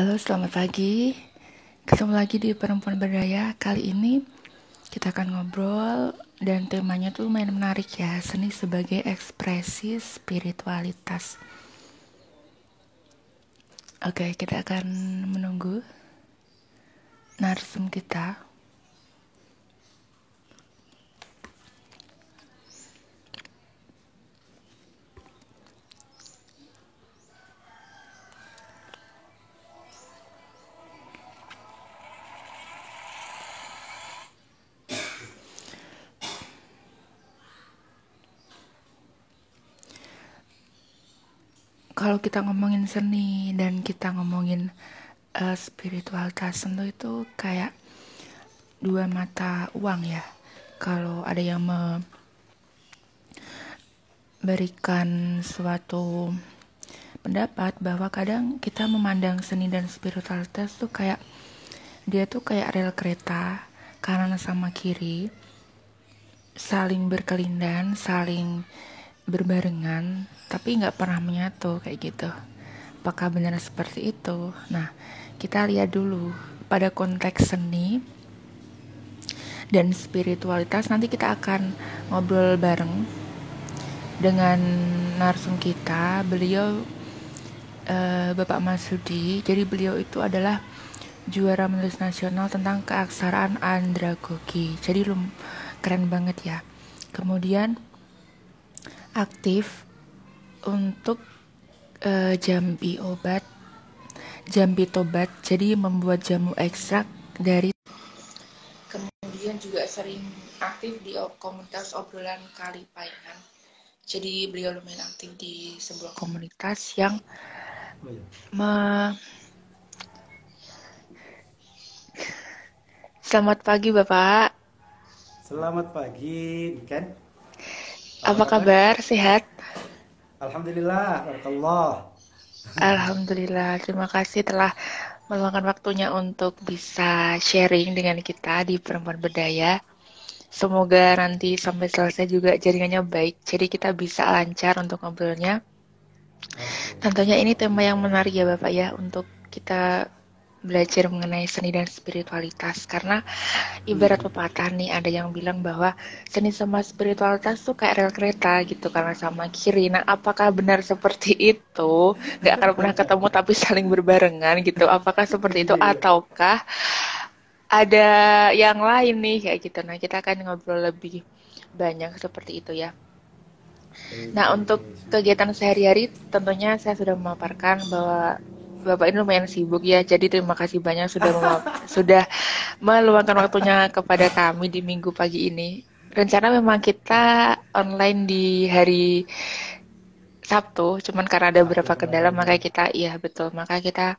Halo, selamat pagi. Ketemu lagi di Perempuan Berdaya. Kali ini kita akan ngobrol dan temanya tuh lumayan menarik ya, seni sebagai ekspresi spiritualitas. Oke, kita akan menunggu narsum kita. Kalau kita ngomongin seni dan kita ngomongin spiritualitas, tentu itu kayak dua mata uang ya. Kalau ada yang memberikan suatu pendapat bahwa kadang kita memandang seni dan spiritualitas tuh kayak dia tuh kayak rel kereta, kanan sama kiri saling berkelindan, saling berbarengan, tapi nggak pernah menyatu kayak gitu. Apakah benar seperti itu? Nah, kita lihat dulu pada konteks seni dan spiritualitas. Nanti kita akan ngobrol bareng dengan narsum kita. Beliau Bapak Masudi. Jadi beliau itu adalah juara menulis nasional tentang keaksaraan andragogi. Jadi keren banget ya. Kemudian aktif untuk Jambi Tobat. Jadi membuat jamu ekstrak dari. Kemudian juga sering aktif di komunitas obrolan Kalipaingan. Jadi beliau lumayan aktif di sebuah komunitas yang Selamat pagi Bapak. Selamat pagi, kan? Apa kabar? Sehat? Alhamdulillah, barakallah. Alhamdulillah. Terima kasih telah meluangkan waktunya untuk bisa sharing dengan kita di Perempuan Berdaya. Semoga nanti sampai selesai juga jaringannya baik, jadi kita bisa lancar untuk ngobrolnya. Tentunya ini tema yang menarik ya Bapak ya, untuk kita belajar mengenai seni dan spiritualitas. Karena ibarat pepatah nih, ada yang bilang bahwa seni sama spiritualitas tuh kayak rel kereta gitu, karena sama kiri. Nah, apakah benar seperti itu? Gak akan pernah ketemu tapi saling berbarengan gitu. Apakah seperti itu ataukah ada yang lain nih kayak gitu? Nah, kita akan ngobrol lebih banyak seperti itu ya. Nah, untuk kegiatan sehari-hari tentunya saya sudah memaparkan bahwa Bapak ini lumayan sibuk ya, jadi terima kasih banyak sudah meluangkan waktunya kepada kami di Minggu pagi ini. Rencana memang kita online di hari Sabtu, cuman karena ada beberapa kendala, maka kita, iya betul, maka kita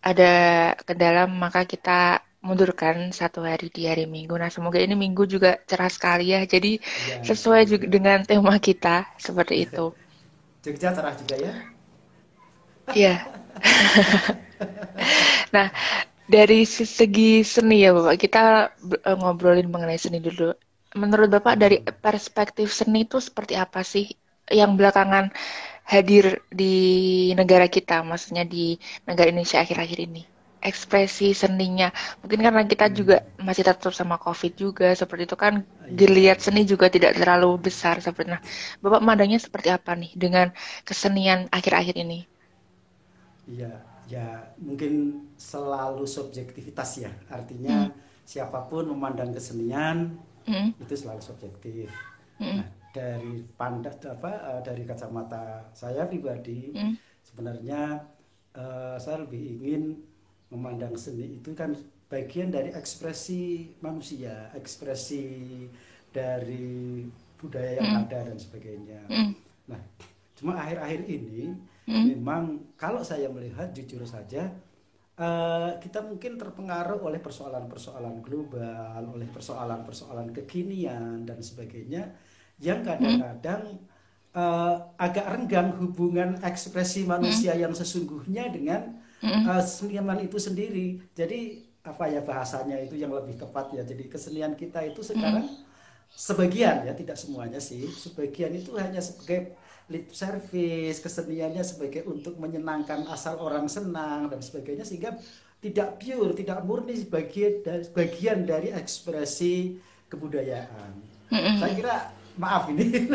ada kendala, maka kita mundurkan satu hari di hari Minggu. Nah, semoga ini Minggu juga cerah sekali ya, jadi sesuai juga dengan tema kita, seperti itu. Jogja cerah juga ya? Iya. Nah, dari segi seni ya Bapak, kita ngobrolin mengenai seni dulu. Menurut Bapak dari perspektif seni itu seperti apa sih yang belakangan hadir di negara kita, maksudnya di negara Indonesia akhir-akhir ini? Ekspresi seninya, mungkin karena kita juga masih tetap sama COVID juga, seperti itu kan, geliat seni juga tidak terlalu besar seperti. Nah, Bapak mandangnya seperti apa nih dengan kesenian akhir-akhir ini? Iya, ya mungkin selalu subjektivitas ya. Artinya siapapun memandang kesenian itu selalu subjektif. Nah, dari kacamata saya pribadi, sebenarnya saya lebih ingin memandang seni itu kan bagian dari ekspresi manusia, ekspresi dari budaya yang ada dan sebagainya. Nah, cuma akhir-akhir ini memang kalau saya melihat jujur saja kita mungkin terpengaruh oleh persoalan-persoalan global, oleh persoalan-persoalan kekinian dan sebagainya yang kadang-kadang agak renggang hubungan ekspresi manusia yang sesungguhnya dengan seniman itu sendiri. Jadi apa ya bahasanya itu yang lebih tepat ya. Jadi kesenian kita itu sekarang sebagian ya, tidak semuanya sih, sebagian itu hanya sebagai lip service, keseniannya sebagai untuk menyenangkan asal orang senang dan sebagainya, sehingga tidak pure, tidak murni bagian dari ekspresi kebudayaan. Saya Mm-mm. kira, maaf ini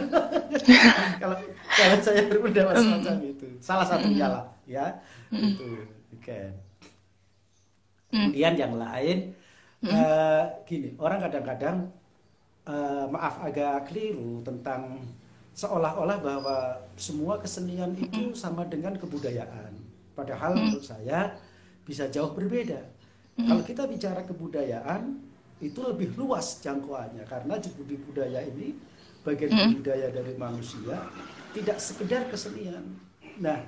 kalau kalau saya berpendapat semacam Mm-mm. itu, salah satunya Mm-mm. lah ya, Mm-mm. itu. Oke. Mm-mm. Kemudian yang lain, Mm-mm. gini, orang kadang-kadang maaf agak keliru tentang seolah-olah bahwa semua kesenian itu sama dengan kebudayaan. Padahal Mm-mm. menurut saya bisa jauh berbeda. Kalau Mm-mm. kita bicara kebudayaan, itu lebih luas jangkauannya, karena di budaya ini bagian Mm-mm. budaya dari manusia, tidak sekedar kesenian. Nah,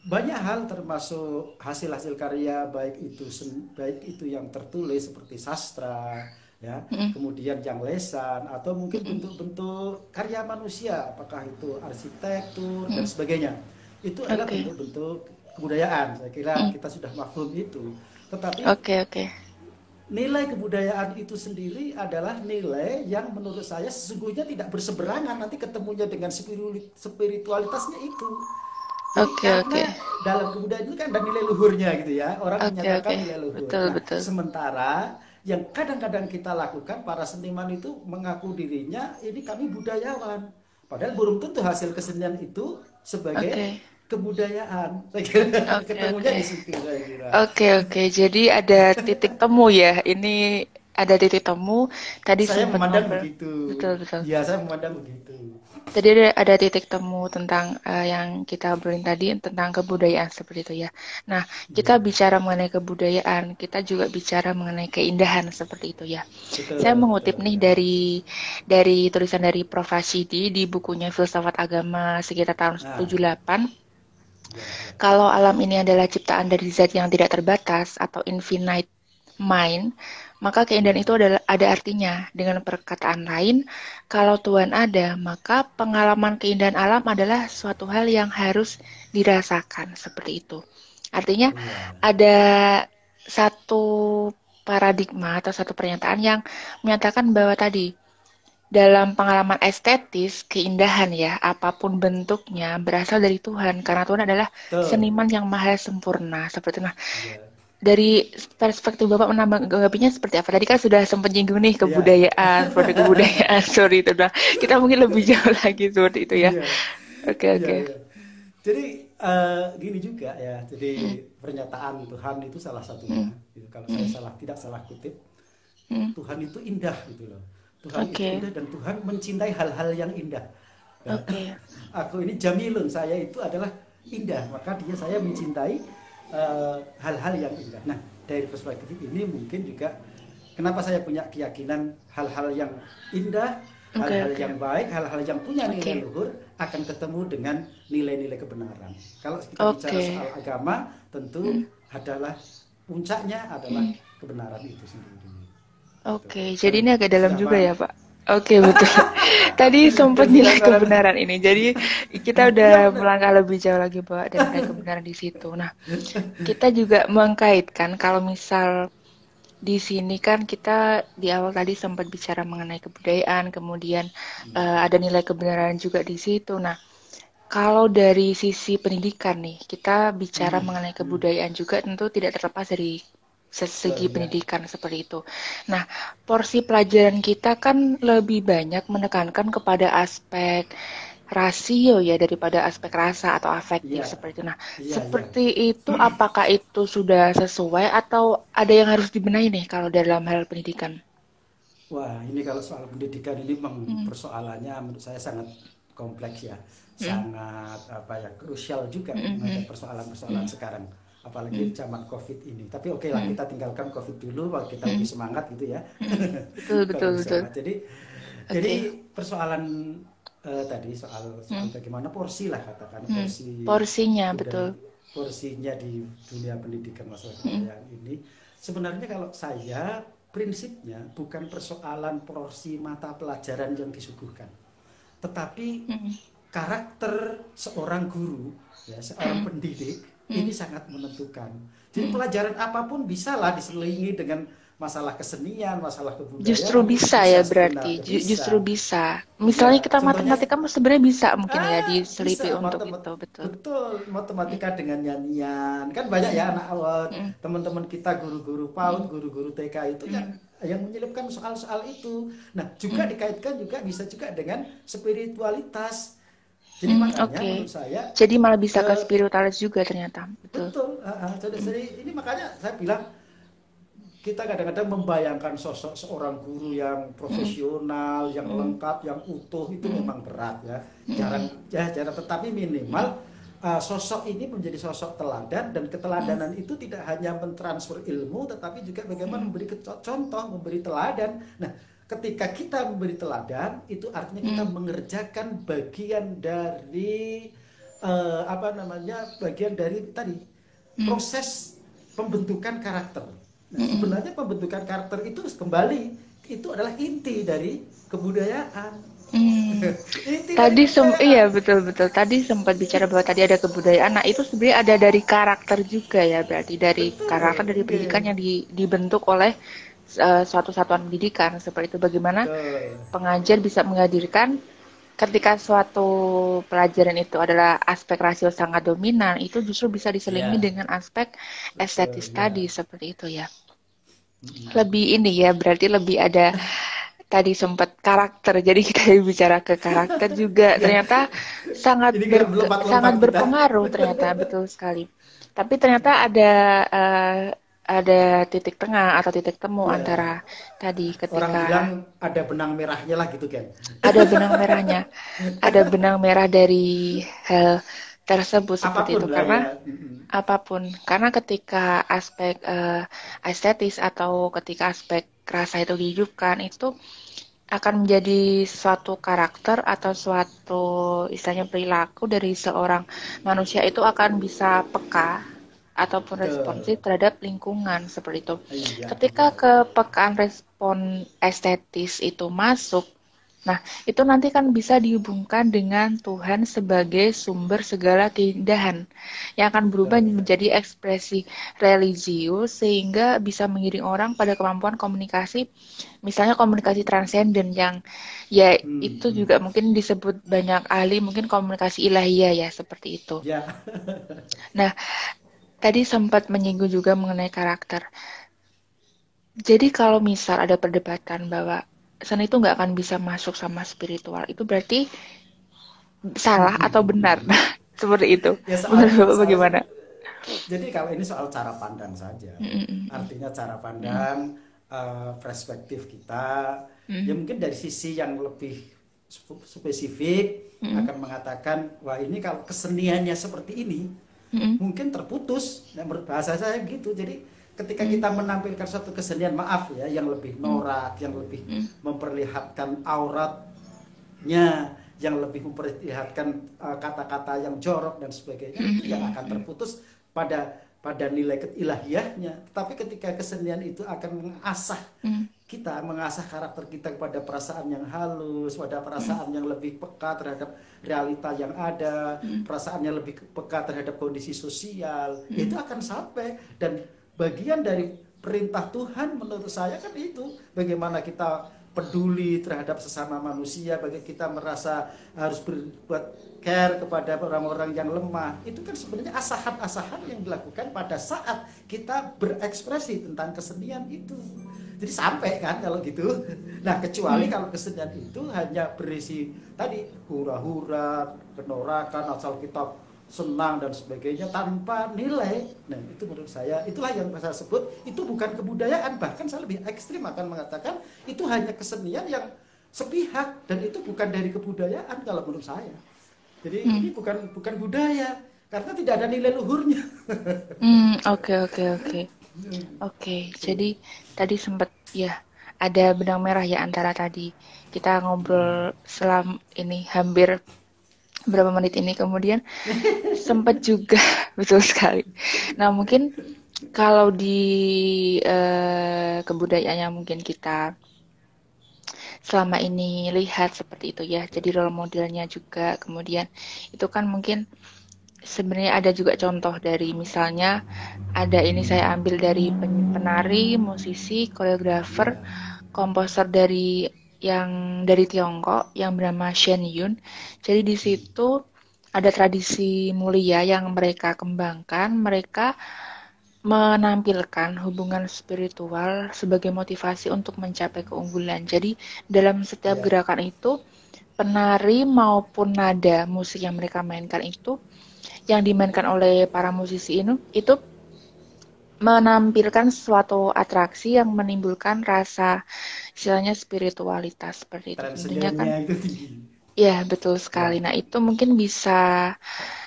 banyak hal termasuk hasil-hasil karya, baik itu yang tertulis seperti sastra ya, Mm-mm. kemudian yang lesan, atau mungkin Mm-mm. bentuk-bentuk karya manusia, apakah itu arsitektur dan Mm-mm. sebagainya, itu adalah Oke. bentuk-bentuk kebudayaan. Saya kira Mm. kita sudah mafhum itu. Tetapi Oke, oke. nilai kebudayaan itu sendiri adalah nilai yang menurut saya sesungguhnya tidak berseberangan nanti ketemunya dengan spiritualitasnya itu. Jadi Oke, oke. karena dalam kebudayaan itu kan ada nilai luhurnya gitu ya, orang Oke, menyatakan oke. nilai luhur. Betul, Nah, betul. sementara yang kadang-kadang kita lakukan, para seniman itu mengaku dirinya ini kami budayawan. Padahal belum tentu hasil kesenian itu sebagai Oke. kebudayaan. Saya kira Oke, ketemunya oke. di situ, saya kira. Oke, oke. Jadi ada titik temu ya. Ini ada titik temu. Tadi Saya sempat memandang ngobrol. begitu. Betul, betul. Ya, saya memandang begitu. Tadi ada titik temu tentang yang kita obrolin tadi tentang kebudayaan seperti itu ya. Nah, kita Ya, bicara mengenai kebudayaan, kita juga bicara mengenai keindahan seperti itu ya. Saya betul, mengutip betul nih ya. dari tulisan dari Prof. Hashidi di bukunya Filsafat Agama sekitar tahun Nah, 78. ya, ya. Kalau alam ini adalah ciptaan dari zat yang tidak terbatas atau infinite mind, maka keindahan itu Ya. adalah ada artinya. Dengan perkataan lain, kalau Tuhan ada, maka pengalaman keindahan alam adalah suatu hal yang harus dirasakan seperti itu. Artinya Iya. ada satu paradigma atau satu pernyataan yang menyatakan bahwa tadi dalam pengalaman estetis, keindahan ya, apapun bentuknya berasal dari Tuhan, karena Tuhan adalah Betul. seniman yang maha sempurna. Seperti itu. Nah, Ya. dari perspektif Bapak menanggapinya seperti apa? Tadi kan sudah sempat nyinggung nih Iya. kebudayaan, produk kebudayaan, sorry itu. Nah, kita mungkin lebih jauh lagi seperti itu ya. Iya. Oke, Iya, oke. iya. Jadi gini juga ya. Jadi Hmm, pernyataan Tuhan itu salah satunya. hmm, Gitu. Kalau saya hmm, tidak salah kutip, hmm. Tuhan itu indah gitu loh. Tuhan itu Oke, indah dan Tuhan mencintai hal-hal yang indah. Ya. oke, Aku ini jamilun, saya itu adalah indah, maka saya mencintai hal-hal yang indah. Nah, dari perspektif ini mungkin juga kenapa saya punya keyakinan hal-hal yang indah, oke, hal-hal oke, yang baik, hal-hal yang punya nilai oke, luhur akan ketemu dengan nilai-nilai kebenaran. Kalau kita bicara oke. soal agama, tentu Hmm, adalah puncaknya adalah hmm. kebenaran itu sendiri. Gitu. Oke, Dan jadi ini agak dalam sudah juga paham ya, Pak. Oke, betul. Tadi dan sempat sudah nilai paham. kebenaran ini. Jadi kita Iya udah benar. melangkah lebih jauh lagi, Pak, dan nilai kebenaran di situ. Nah, kita juga mengkaitkan kalau misal di sini kan kita di awal tadi sempat bicara mengenai kebudayaan, kemudian ada nilai kebenaran juga di situ. Nah, kalau dari sisi pendidikan nih, kita bicara Hmm, mengenai hmm. kebudayaan juga tentu tidak terlepas dari segi Betul ya. pendidikan seperti itu. Nah, porsi pelajaran kita kan lebih banyak menekankan kepada aspek rasio ya daripada aspek rasa atau afektif Iya, seperti itu. Nah, iya, iya. seperti itu apakah itu sudah sesuai atau ada yang harus dibenahi nih kalau dalam hal pendidikan? Wah, ini kalau soal pendidikan ini memang Hmm, persoalannya menurut saya sangat kompleks ya, hmm, sangat apa ya, krusial juga hmm, hmm, menghadapi persoalan-persoalan hmm, sekarang, apalagi hmm, zaman COVID ini. Tapi oke lah, hmm, kita tinggalkan COVID dulu, kalau kita hmm, lebih semangat gitu ya. hmm. Betul, Kalau betul, lebih betul. semangat. Jadi Oke. persoalan tadi soal soal Hmm, bagaimana porsi lah, katakan hmm. porsi Porsinya betul. budaya, porsinya di dunia pendidikan masalah Hmm, kebudayaan ini. Sebenarnya kalau saya prinsipnya bukan persoalan porsi mata pelajaran yang disuguhkan, tetapi hmm, karakter seorang guru, ya, seorang hmm, pendidik hmm, ini sangat menentukan. Jadi hmm, pelajaran apapun bisalah diselingi dengan masalah kesenian, masalah Justru kebudayaan itu bisa bisa ya berarti, sebenarnya justru bisa. bisa. Misalnya Iya, kita contohnya matematika sebenarnya bisa mungkin ya diselipi bisa untuk itu, betul. betul Mm, matematika dengan nyanyian. Kan banyak ya mm, anak awal mm, teman-teman kita guru-guru PAUD, mm, guru-guru TK itu mm, yang menyelipkan soal-soal itu. Nah, juga mm, dikaitkan juga bisa juga dengan spiritualitas. Jadi makanya Oke. menurut saya Jadi malah bisa ke eh, spiritualis juga ternyata, betul. betul. Mm, Jadi ini makanya saya bilang kita kadang-kadang membayangkan sosok seorang guru yang mm, profesional, yang mm, lengkap, yang utuh itu mm, memang berat ya. mm, Jarang tetapi mm, minimal sosok ini menjadi sosok teladan dan mm, keteladanan itu tidak hanya mentransfer ilmu tetapi juga bagaimana mm, memberi contoh, memberi teladan. Nah, ketika kita memberi teladan itu artinya kita mm, mengerjakan bagian dari apa namanya? Bagian dari tadi mm, proses pembentukan karakter. Nah, mm, mm. sebenarnya pembentukan karakter itu kembali itu adalah inti dari kebudayaan. Hmm. Inti dari Tadi iya kebudayaan. betul-betul. Tadi sempat bicara bahwa tadi ada kebudayaan. Nah, itu sebenarnya ada dari karakter juga ya, berarti dari karakter Betul, dari pendidikan okay. yang dibentuk oleh suatu satuan pendidikan. Seperti itu bagaimana Betul. pengajar bisa menghadirkan ketika suatu pelajaran itu adalah aspek rasio sangat dominan, itu justru bisa diselingi Ya, dengan aspek betul estetis tadi ya. seperti itu ya. Mm-mm. Lebih ini ya, berarti lebih ada tadi sempat karakter. Jadi kita bicara ke karakter juga Ya, ternyata ini nggak sangat melompat-lompat kita. berpengaruh ternyata betul sekali. Tapi ternyata eh, ada titik tengah atau titik temu Ya, antara tadi orang ketika bilang ada benang merahnya lah gitu kan. ada benang merahnya, ada benang merah dari hal tersebut seperti Apapun itu lah ya. karena apapun, karena ketika aspek estetis atau ketika aspek rasa itu dihidupkan itu akan menjadi suatu karakter atau suatu istilahnya perilaku dari seorang manusia itu akan bisa peka ataupun responsif Betul. terhadap lingkungan seperti itu. Iya, Ketika iya. kepekaan respon estetis itu masuk, nah itu nanti kan bisa dihubungkan dengan Tuhan sebagai sumber segala keindahan yang akan berubah Betul ya. menjadi ekspresi religius sehingga bisa mengiring orang pada kemampuan komunikasi, misalnya komunikasi transenden yang ya itu juga Hmm. mungkin disebut banyak ahli mungkin komunikasi ilahiyah ya seperti itu. Ya. Nah, tadi sempat menyinggung juga mengenai karakter. Jadi kalau misal ada perdebatan bahwa seni itu nggak akan bisa masuk sama spiritual, itu berarti salah atau benar? Seperti itu. Ya Menurut Bapak soal bagaimana? jadi kalau ini soal cara pandang saja. Mm, Artinya cara mm, pandang, perspektif kita, ya mm, mungkin dari sisi yang lebih spesifik mm, akan mengatakan, wah ini kalau keseniannya seperti ini, mm, mungkin terputus. Nah, menurut bahasa saya gitu. Jadi ketika mm, kita menampilkan suatu kesenian, maaf ya, yang lebih mm, norak, yang lebih mm, memperlihatkan auratnya, yang lebih memperlihatkan kata-kata yang jorok dan sebagainya, mm, itu yang akan mm, terputus pada nilai keilahiyahnya. Tetapi ketika kesenian itu akan mm, mengasah karakter kita kepada perasaan yang halus, pada perasaan yang lebih peka terhadap realita yang ada, mm, perasaan yang lebih peka terhadap kondisi sosial, itu mm, akan sampai. Dan bagian dari perintah Tuhan menurut saya kan itu, bagaimana kita peduli terhadap sesama manusia, bagi kita merasa harus berbuat care kepada orang-orang yang lemah. Itu kan sebenarnya asahan-asahan yang dilakukan pada saat kita berekspresi tentang kesenian itu. Jadi sampai kan kalau gitu. Nah, kecuali mm. kalau kesenian itu hanya berisi tadi hura-hura, kenorakan, asal kita senang dan sebagainya tanpa nilai. Nah, itu menurut saya itulah yang saya sebut itu bukan kebudayaan. Bahkan saya lebih ekstrim akan mengatakan itu hanya kesenian yang sepihak dan itu bukan dari kebudayaan kalau menurut saya. Jadi ini Mm. bukan budaya karena tidak ada nilai luhurnya. Oke, oke, oke. Oke, jadi tadi sempat ya ada benang merah ya antara tadi kita ngobrol selam ini hampir berapa menit ini kemudian sempat juga betul sekali. Nah, mungkin kalau di kebudayaan yang mungkin kita selama ini lihat seperti itu ya, jadi role modelnya juga kemudian itu kan mungkin sebenarnya ada juga contoh dari misalnya ada ini saya ambil dari penari, musisi, koreografer, Ya, komposer dari Tiongkok yang bernama Shen Yun. Jadi di situ ada tradisi mulia yang mereka kembangkan. Mereka menampilkan hubungan spiritual sebagai motivasi untuk mencapai keunggulan. Jadi dalam setiap ya, gerakan itu penari maupun nada musik yang mereka mainkan itu yang dimainkan oleh para musisi ini itu menampilkan suatu atraksi yang menimbulkan rasa istilahnya spiritualitas seperti itu. Tentunya kan transendennya itu tinggi. ya betul sekali. Ya, Nah, itu mungkin bisa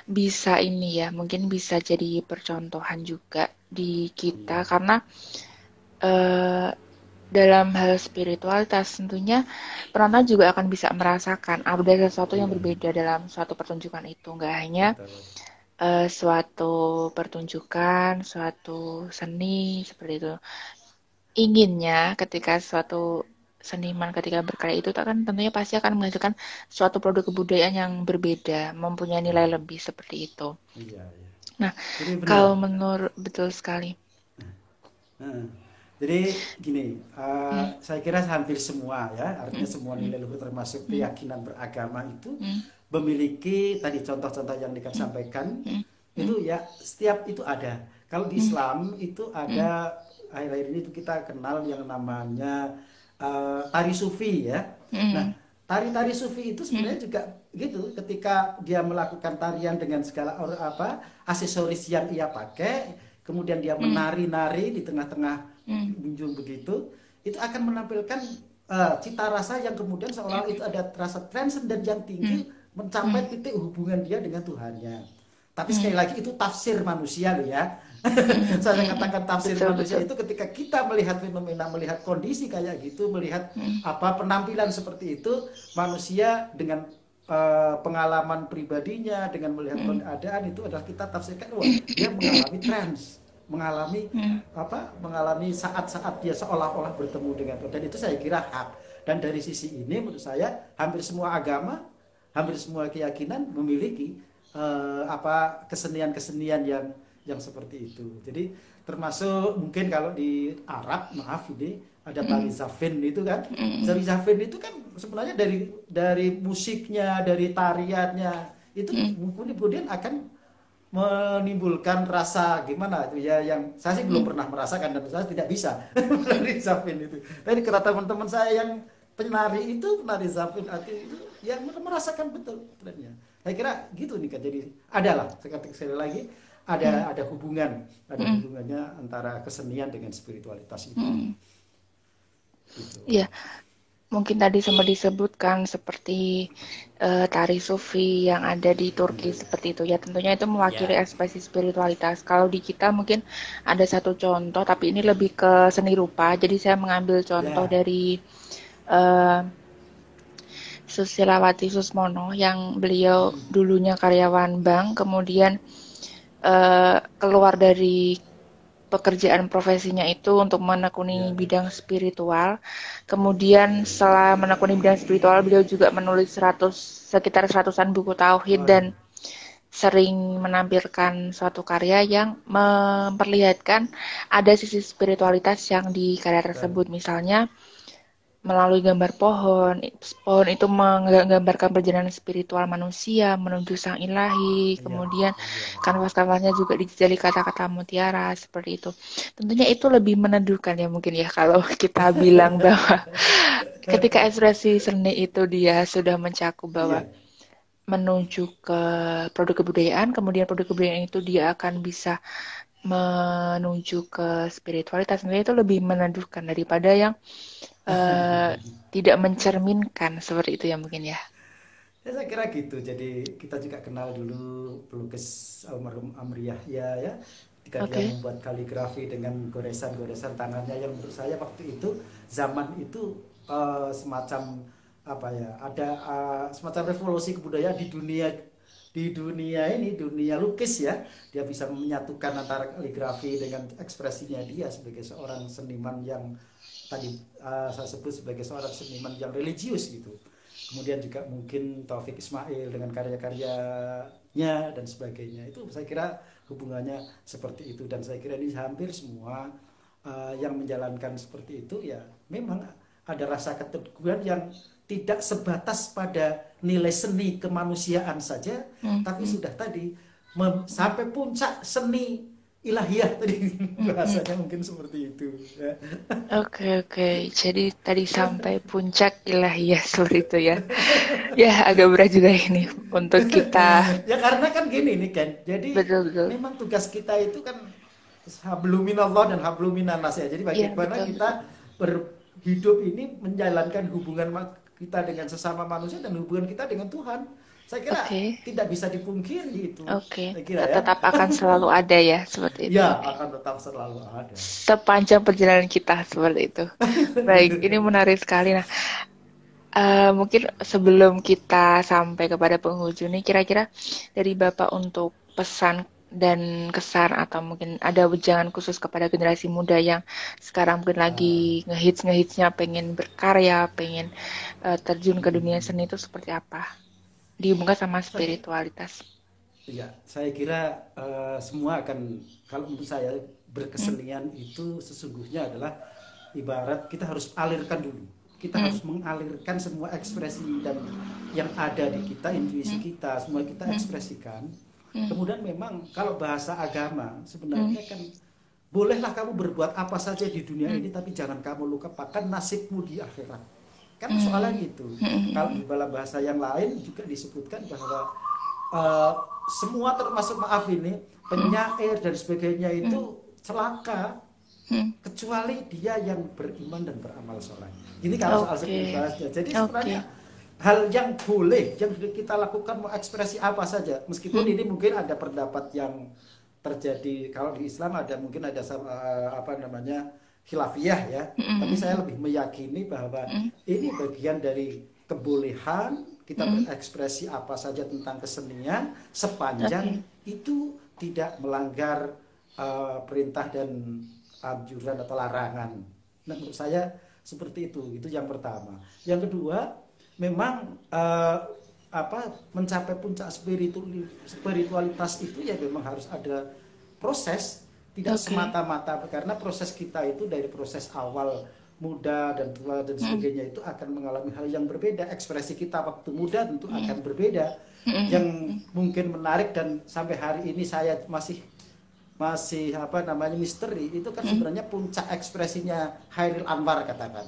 bisa ini ya, mungkin bisa jadi percontohan juga di iya, kita karena eh, dalam hal spiritualitas tentunya penonton juga akan bisa merasakan ada sesuatu yang iya, berbeda dalam suatu pertunjukan itu, nggak hanya betul. suatu pertunjukan, suatu seni seperti itu. Inginnya ketika suatu seniman ketika berkarya itu akan tentunya pasti akan menghasilkan suatu produk kebudayaan yang berbeda, mempunyai nilai lebih seperti itu. Iya, iya. Nah, Jadi benar. kalau menurut betul sekali. Heeh. Jadi gini, Hmm, saya kira hampir semua ya, artinya hmm, semua hmm, nilai luhur termasuk hmm, keyakinan beragama itu hmm, memiliki tadi contoh-contoh yang Dika hmm, sampaikan hmm, hmm, itu ya setiap itu ada. Kalau di hmm, Islam itu hmm, ada akhir-akhir ini itu kita kenal yang namanya tari sufi ya. Nah, hmm, tari-tari sufi itu hmm, sebenarnya juga gitu ketika dia melakukan tarian dengan segala aksesoris yang ia pakai, kemudian dia hmm, menari-nari di tengah-tengah hmm, pengunjung begitu, itu akan menampilkan cita rasa yang kemudian seolah itu ada rasa transenden yang hmm, tinggi hmm, mencapai titik hubungan dia dengan Tuhannya. Tapi hmm, sekali lagi itu tafsir manusia loh ya. hmm, Saya hmm, hmm. katakan tafsir Betul manusia betul. itu ketika kita melihat fenomena, melihat kondisi kayak gitu, melihat Hmm, apa penampilan seperti itu, manusia dengan pengalaman pribadinya, dengan melihat hmm, keadaan itu adalah kita tafsirkan, wah dia mengalami trans, mengalami hmm, mengalami saat-saat dia seolah-olah bertemu dengan Tuhan. Dan itu saya kira hak. Dan dari sisi ini menurut saya hampir semua agama, hampir semua keyakinan memiliki kesenian-kesenian yang seperti itu. Jadi termasuk mungkin kalau di Arab, maaf ini ada hmm, tari zafin itu kan. hmm, Tari zafin itu kan sebenarnya dari musiknya, dari tariannya itu hmm, kemudian akan menimbulkan rasa gimana itu ya, yang saya sih belum hmm, pernah merasakan dan saya tidak bisa menari zafin itu. Tapi kata teman-teman saya yang penari zafin itu yang merasakan betul trennya. Saya kira gitu nih kan. Jadi adalah sekali lagi hmm, ada hmm, hubungannya antara kesenian dengan spiritualitas itu. hmm. Gitu. Iya, mungkin tadi sempat disebutkan seperti tari sufi yang ada di Turki seperti itu ya. Tentunya itu mewakili Ya, ekspresi spiritualitas. Kalau di kita mungkin ada satu contoh, tapi ini lebih ke seni rupa. Jadi saya mengambil contoh ya, dari eh, Susilawati Susmono yang beliau dulunya karyawan bank, kemudian keluar dari pekerjaan profesinya itu untuk menekuni ya, bidang spiritual. Kemudian setelah menekuni bidang spiritual, beliau juga menulis sekitar seratusan buku tauhid oh, dan sering menampilkan suatu karya yang memperlihatkan ada sisi spiritualitas yang di karya betul. tersebut. Misalnya melalui gambar pohon, pohon itu menggambarkan perjalanan spiritual manusia menuju sang ilahi, Iya, kemudian iya, kanvas-kanvasnya juga dijali kata-kata mutiara, seperti itu. Tentunya itu lebih meneduhkan ya mungkin ya kalau kita bilang bahwa ketika ekspresi seni itu dia sudah mencakup bahwa iya. menuju ke produk kebudayaan, kemudian produk kebudayaan itu dia akan bisa menuju ke spiritualitas. Tentunya itu lebih meneduhkan daripada yang eh, tidak mencerminkan seperti itu ya mungkin ya. Ya, saya kira gitu. Jadi kita juga kenal dulu pelukis almarhum Amri Yahya ya. Ketika dia Oke. membuat kaligrafi dengan goresan-goresan tangannya yang menurut saya waktu itu zaman itu semacam apa ya? Ada semacam revolusi kebudayaan di dunia ini, dunia lukis ya. Dia bisa menyatukan antara kaligrafi dengan ekspresinya dia sebagai seorang seniman yang tadi saya sebut sebagai seorang seniman yang religius gitu. Kemudian juga mungkin Taufik Ismail dengan karya-karya dan sebagainya. Itu saya kira hubungannya seperti itu, dan saya kira ini hampir semua yang menjalankan seperti itu ya memang ada rasa keteguhan yang tidak sebatas pada nilai seni kemanusiaan saja, tapi sudah tadi sampai puncak seni ilahiyah tadi bahasanya mungkin seperti itu ya. Oke. Jadi tadi sampai puncak ilahiyah seperti itu ya. Ya, agak berat juga ini untuk kita. Ya karena kan gini nih kan, jadi Betul. memang tugas kita itu kan habluminallah dan habluminannas ya. Jadi Iya, bagaimana betul. kita berhidup ini menjalankan hubungan kita dengan sesama manusia dan hubungan kita dengan Tuhan. Saya kira Oke. tidak bisa dipungkiri itu. Oke. Saya kira ya. Tetap akan selalu ada ya seperti itu. Ya, akan tetap selalu ada. Sepanjang perjalanan kita seperti itu. Baik, ini menarik sekali. Nah, mungkin sebelum kita sampai kepada penghujung nih, kira-kira dari Bapak untuk pesan dan kesan atau mungkin ada wejangan khusus kepada generasi muda yang sekarang mungkin lagi ngehitsnya pengen berkarya, pengen terjun ke dunia seni itu seperti apa? Dihubungkan sama spiritualitas. Ya, saya kira semua akan, kalau untuk saya berkesenian itu sesungguhnya adalah ibarat kita harus alirkan dulu. Kita harus mengalirkan semua ekspresi dan yang ada di kita, intuisi kita, semua kita ekspresikan. Kemudian memang kalau bahasa agama sebenarnya kan bolehlah kamu berbuat apa saja di dunia ini, tapi jangan kamu lupakan nasibmu di akhirat. Kan soalnya gitu. Kalau di dalam bahasa yang lain juga disebutkan bahwa semua termasuk maaf ini penyair dan sebagainya itu celaka kecuali dia yang beriman dan beramal soleh. Ini kalau soal bahasnya. Jadi sebenarnya hal yang boleh yang kita lakukan mau ekspresi apa saja, meskipun ini mungkin ada pendapat yang terjadi kalau di Islam ada mungkin ada apa namanya khilafiyah ya, tapi saya lebih meyakini bahwa ini bagian dari kebolehan kita berekspresi apa saja tentang kesenian sepanjang itu tidak melanggar perintah dan anjuran atau larangan. Nah, menurut saya seperti itu yang pertama. Yang kedua, memang mencapai puncak spiritualitas itu ya memang harus ada proses, tidak semata-mata, karena proses kita itu dari proses awal muda dan tua dan sebagainya itu akan mengalami hal yang berbeda. Ekspresi kita waktu muda tentu akan berbeda. Yang mungkin menarik dan sampai hari ini saya masih misteri itu kan sebenarnya puncak ekspresinya Chairil Anwar katakan.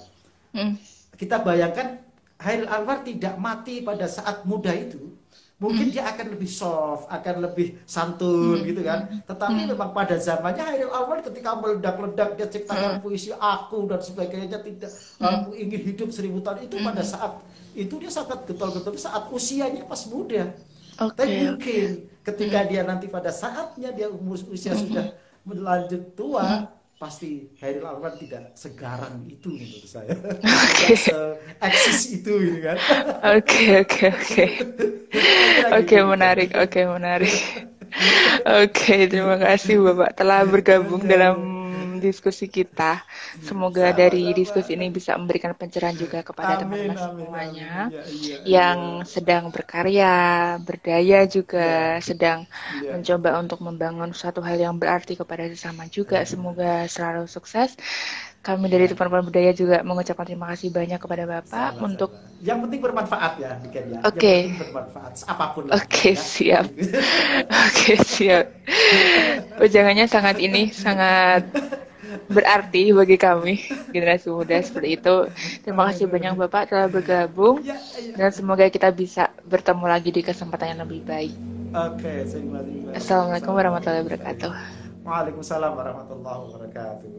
Kita bayangkan Chairil Anwar tidak mati pada saat muda itu, mungkin dia akan lebih soft, akan lebih santun gitu kan. Tetapi memang pada zamannya Chairil Anwar ketika meledak-ledak dia ciptakan puisi aku dan sebagainya, tidak aku ingin hidup 1000 tahun itu pada saat itu dia sangat getol-getol saat usianya pas muda. Tapi mungkin ketika dia nanti pada saatnya dia usia sudah melanjut tua, pasti Chairil Anwar tidak segarang itu menurut saya. Tidak se-eksis itu gitu kan. Oke, menarik. Oke, terima kasih Bapak telah bergabung dalam diskusi kita. Semoga dari diskusi ini bisa memberikan pencerahan juga kepada teman-teman semuanya yang sedang berkarya, berdaya juga, sedang mencoba untuk membangun suatu hal yang berarti kepada sesama juga. Semoga selalu sukses. Kami dari teman-teman budaya juga mengucapkan terima kasih banyak kepada Bapak untuk yang penting bermanfaat ya, Oke. Yang penting bermanfaat apapun. Oke, siap. Wejangannya sangat berarti bagi kami generasi muda seperti itu. Terima kasih banyak Bapak telah bergabung dan semoga kita bisa bertemu lagi di kesempatan yang lebih baik. Oke, Assalamualaikum warahmatullahi wabarakatuh. Waalaikumsalam warahmatullahi wabarakatuh.